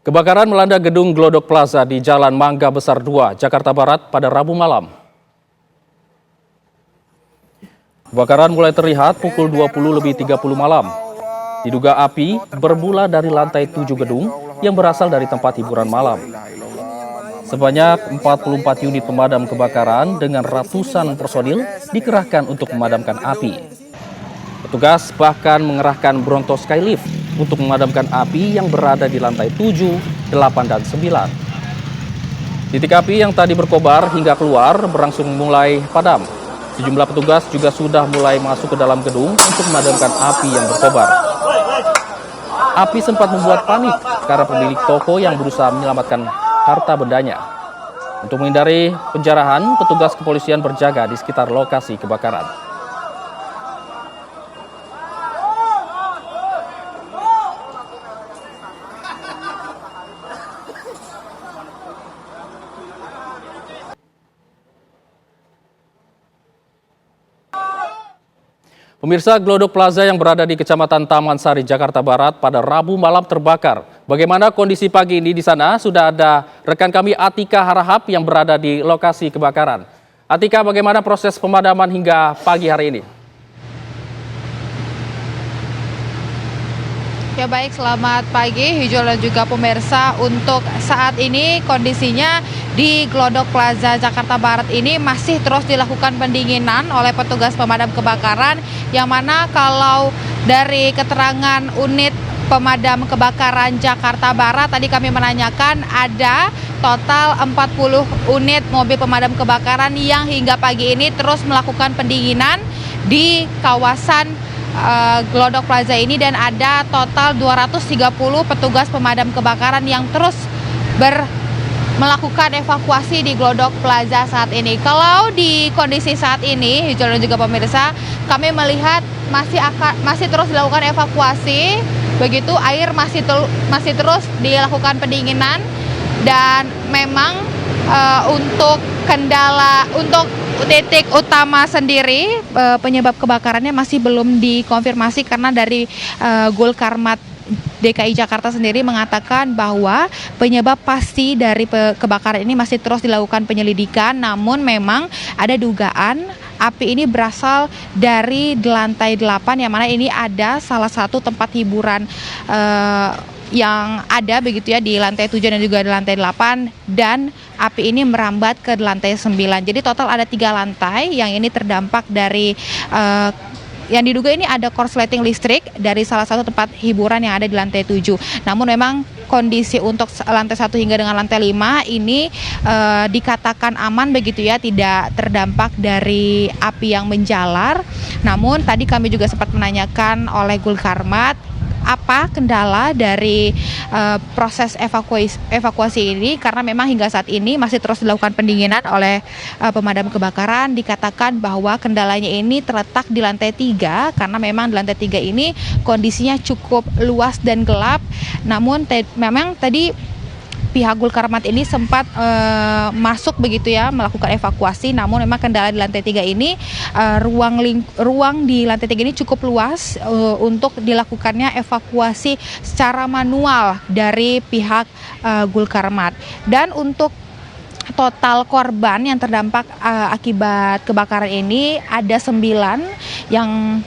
Kebakaran melanda gedung Glodok Plaza di Jalan Mangga Besar 2, Jakarta Barat pada Rabu malam. Kebakaran mulai terlihat pukul 20.30 malam. Diduga api bermula dari lantai 7 gedung yang berasal dari tempat hiburan malam. Sebanyak 44 unit pemadam kebakaran dengan ratusan personil dikerahkan untuk memadamkan api. Petugas bahkan mengerahkan Bronto Skylift untuk memadamkan api yang berada di lantai 7, 8, dan 9. Titik api yang tadi berkobar hingga keluar berangsur mulai padam. Sejumlah petugas juga sudah mulai masuk ke dalam gedung untuk memadamkan api yang berkobar. Api sempat membuat panik karena pemilik toko yang berusaha menyelamatkan harta bendanya. Untuk menghindari penjarahan, petugas kepolisian berjaga di sekitar lokasi kebakaran. Pemirsa, Glodok Plaza yang berada di Kecamatan Taman Sari, Jakarta Barat pada Rabu malam terbakar. Bagaimana kondisi pagi ini di sana? Sudah ada rekan kami Atika Harahap yang berada di lokasi kebakaran. Atika, bagaimana proses pemadaman hingga pagi hari ini? Ya baik, selamat pagi Hijau dan juga pemirsa. Untuk saat ini kondisinya di Glodok Plaza Jakarta Barat ini masih terus dilakukan pendinginan oleh petugas pemadam kebakaran, yang mana kalau dari keterangan unit pemadam kebakaran Jakarta Barat tadi kami menanyakan ada total 40 unit mobil pemadam kebakaran yang hingga pagi ini terus melakukan pendinginan di kawasan Glodok Plaza ini, dan ada total 230 petugas pemadam kebakaran yang terus melakukan evakuasi di Glodok Plaza saat ini. Kalau di kondisi saat ini, Hijau dan juga pemirsa, kami melihat masih terus dilakukan evakuasi, begitu air masih terus dilakukan pendinginan, dan memang untuk titik utama sendiri penyebab kebakarannya masih belum dikonfirmasi, karena dari Gulkarmat DKI Jakarta sendiri mengatakan bahwa penyebab pasti dari kebakaran ini masih terus dilakukan penyelidikan, namun memang ada dugaan api ini berasal dari lantai 8, yang mana ini ada salah satu tempat hiburan yang ada begitu ya di lantai 7 dan juga di lantai 8, dan api ini merambat ke lantai 9. Jadi total ada 3 lantai yang ini terdampak dari yang diduga ini ada korsleting listrik dari salah satu tempat hiburan yang ada di lantai 7. Namun memang kondisi untuk lantai 1 hingga dengan lantai 5 ini dikatakan aman begitu ya, tidak terdampak dari api yang menjalar. Namun tadi kami juga sempat menanyakan oleh Gulkarmat apa kendala dari proses evakuasi ini, karena memang hingga saat ini masih terus dilakukan pendinginan oleh pemadam kebakaran. Dikatakan bahwa kendalanya ini terletak di lantai 3, karena memang di lantai 3 ini kondisinya cukup luas dan gelap. Namun memang tadi pihak Gulkarmat ini sempat masuk begitu ya, melakukan evakuasi, namun memang kendala di lantai 3 ini ruang di lantai 3 ini cukup luas untuk dilakukannya evakuasi secara manual dari pihak Gulkarmat. Dan untuk total korban yang terdampak akibat kebakaran ini ada 9 yang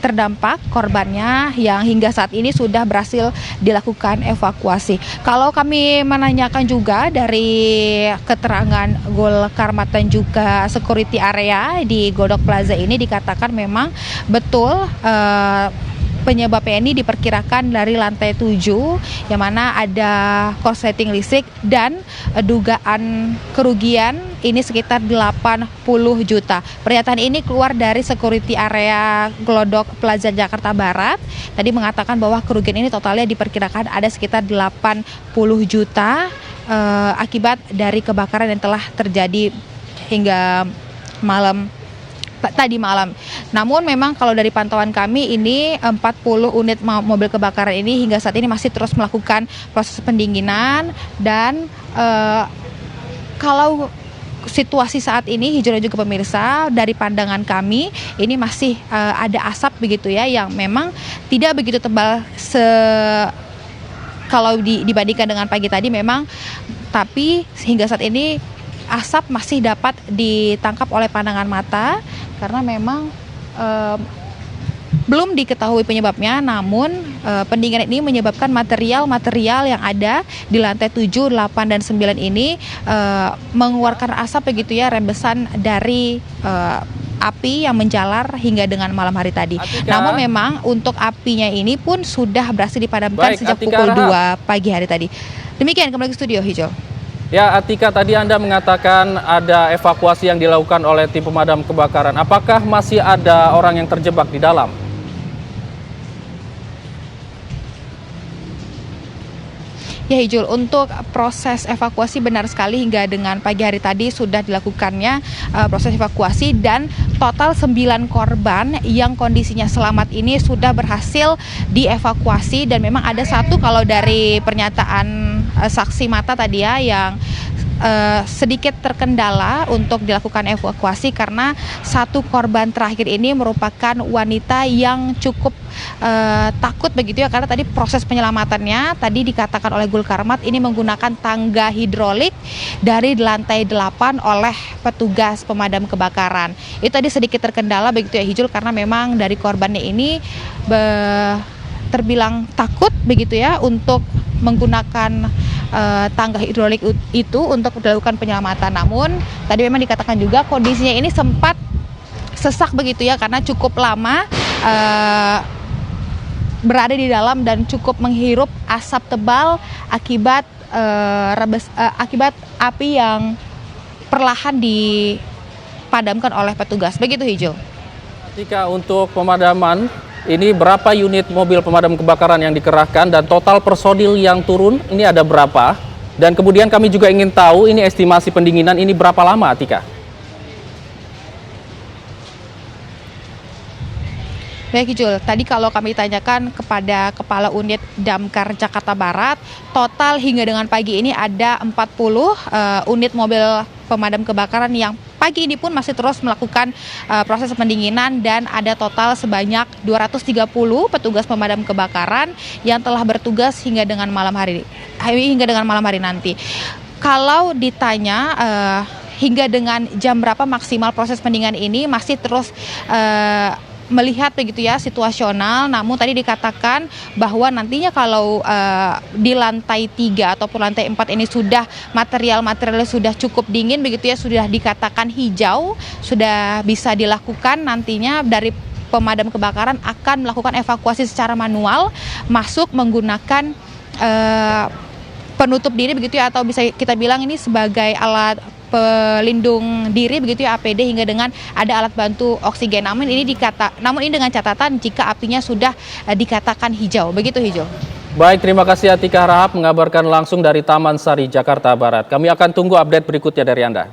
terdampak korbannya, yang hingga saat ini sudah berhasil dilakukan evakuasi. Kalau kami menanyakan juga dari keterangan Gulkarmat dan juga security area di Glodok Plaza ini, dikatakan memang betul penyebabnya ini diperkirakan dari lantai 7, yang mana ada korsleting listrik, dan dugaan kerugian ini sekitar 80 juta. Pernyataan ini keluar dari security area Glodok Plaza Jakarta Barat. Tadi mengatakan bahwa kerugian ini totalnya diperkirakan ada sekitar 80 juta akibat dari kebakaran yang telah terjadi hingga tadi malam. Namun memang kalau dari pantauan kami ini 40 unit mobil kebakaran ini hingga saat ini masih terus melakukan proses pendinginan, dan kalau situasi saat ini Hijau dan juga pemirsa, dari pandangan kami ini masih ada asap begitu ya, yang memang tidak begitu tebal kalau dibandingkan dengan pagi tadi memang, tapi hingga saat ini asap masih dapat ditangkap oleh pandangan mata karena memang belum diketahui penyebabnya, namun pendinginan ini menyebabkan material-material yang ada di lantai 7, 8, dan 9 ini mengeluarkan asap begitu ya, rembesan dari api yang menjalar hingga dengan malam hari tadi. Namun memang untuk apinya ini pun sudah berhasil dipadamkan sejak pukul 2 pagi hari tadi. Demikian, kembali ke studio Hijau. Ya, Atika, tadi Anda mengatakan ada evakuasi yang dilakukan oleh tim pemadam kebakaran. Apakah masih ada orang yang terjebak di dalam? Ya Hijul, untuk proses evakuasi benar sekali hingga dengan pagi hari tadi sudah dilakukannya proses evakuasi, dan total 9 korban yang kondisinya selamat ini sudah berhasil dievakuasi, dan memang ada satu kalau dari pernyataan saksi mata tadi ya yang sedikit terkendala untuk dilakukan evakuasi karena satu korban terakhir ini merupakan wanita yang cukup takut begitu ya, karena tadi proses penyelamatannya tadi dikatakan oleh Gulkarmat ini menggunakan tangga hidrolik dari lantai 8 oleh petugas pemadam kebakaran. Itu tadi sedikit terkendala begitu ya Hijul, karena memang dari korbannya ini terbilang takut begitu ya untuk menggunakan tangga hidrolik itu untuk dilakukan penyelamatan. Namun tadi memang dikatakan juga kondisinya ini sempat sesak begitu ya, karena cukup lama berada di dalam dan cukup menghirup asap tebal akibat akibat api yang perlahan dipadamkan oleh petugas. Begitu Hijau. Jika untuk pemadaman, ini berapa unit mobil pemadam kebakaran yang dikerahkan dan total personil yang turun ini ada berapa? Dan kemudian kami juga ingin tahu ini estimasi pendinginan ini berapa lama, Atika? Baik Jul, tadi kalau kami tanyakan kepada Kepala Unit Damkar Jakarta Barat, total hingga dengan pagi ini ada 40 unit mobil pemadam kebakaran yang pagi ini pun masih terus melakukan proses pendinginan, dan ada total sebanyak 230 petugas pemadam kebakaran yang telah bertugas hingga dengan malam hari nanti. Kalau ditanya hingga dengan jam berapa maksimal proses pendinginan ini masih terus melihat begitu ya situasional, namun tadi dikatakan bahwa nantinya kalau di lantai 3 ataupun lantai 4 ini sudah material-materialnya sudah cukup dingin begitu ya, sudah dikatakan hijau, sudah bisa dilakukan, nantinya dari pemadam kebakaran akan melakukan evakuasi secara manual masuk menggunakan penutup diri begitu ya, atau bisa kita bilang ini sebagai alat pelindung diri begitu ya, APD, hingga dengan ada alat bantu oksigen. Namun ini dengan catatan jika apinya sudah dikatakan hijau. Begitu Hijau. Baik, terima kasih Atika Rahab mengabarkan langsung dari Taman Sari, Jakarta Barat. Kami akan tunggu update berikutnya dari Anda.